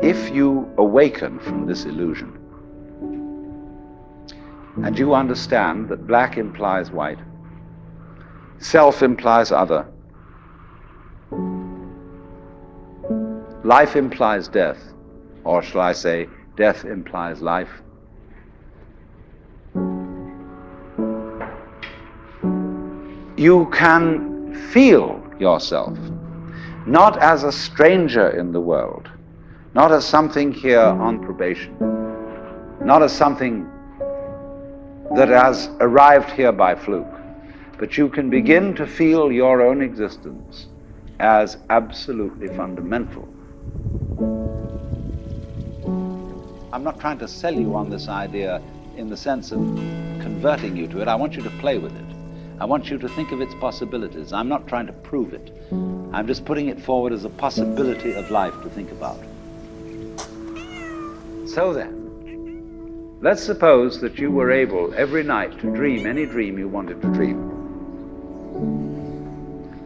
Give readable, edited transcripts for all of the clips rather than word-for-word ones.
if you awaken from this illusion, and you understand that black implies white, self implies other, life implies death, or shall I say, death implies life, you can feel yourself not as a stranger in the world, not as something here on probation, not as something that has arrived here by fluke, but you can begin to feel your own existence as absolutely fundamental. I'm not trying to sell you on this idea in the sense of converting you to it. I want you to play with it. I want you to think of its possibilities. I'm not trying to prove it. I'm just putting it forward as a possibility of life to think about. So then, let's suppose that you were able every night to dream any dream you wanted to dream.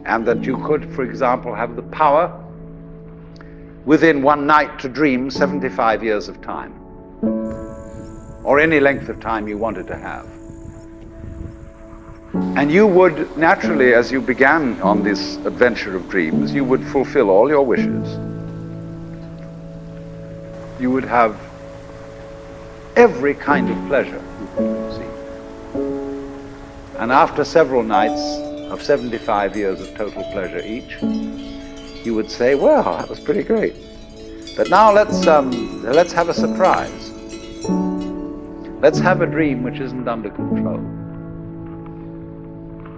And that you could, for example, have the power within one night to dream 75 years of time, or any length of time you wanted to have. And you would naturally, as you began on this adventure of dreams, you would fulfill all your wishes. You would have every kind of pleasure you could conceive. And after several nights of 75 years of total pleasure each, you would say, well, that was pretty great. But now let's have a surprise. Let's have a dream which isn't under control.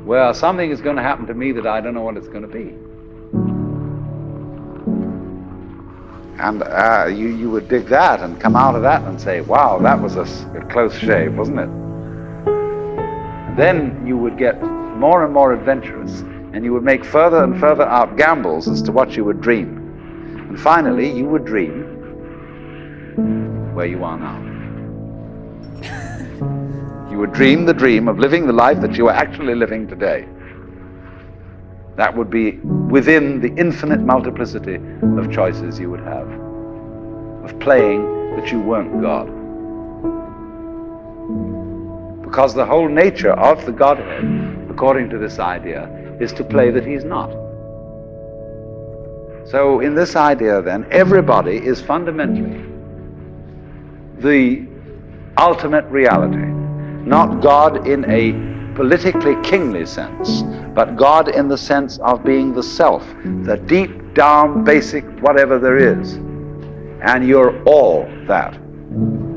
Well, something is going to happen to me that I don't know what it's going to be. And you would dig that and come out of that and say, wow, that was a close shave, wasn't it? And then you would get more and more adventurous, and you would make further and further out gambles as to what you would dream. And finally, you would dream where you are now. You would dream the dream of living the life that you are actually living today. That would be within the infinite multiplicity of choices you would have, of playing that you weren't God. Because the whole nature of the Godhead, according to this idea, is to play that he's not. So in this idea then, everybody is fundamentally the ultimate reality. Not God in a politically kingly sense, but God in the sense of being the self, the deep down basic whatever there is. And you're all that,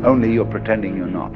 only you're pretending you're not.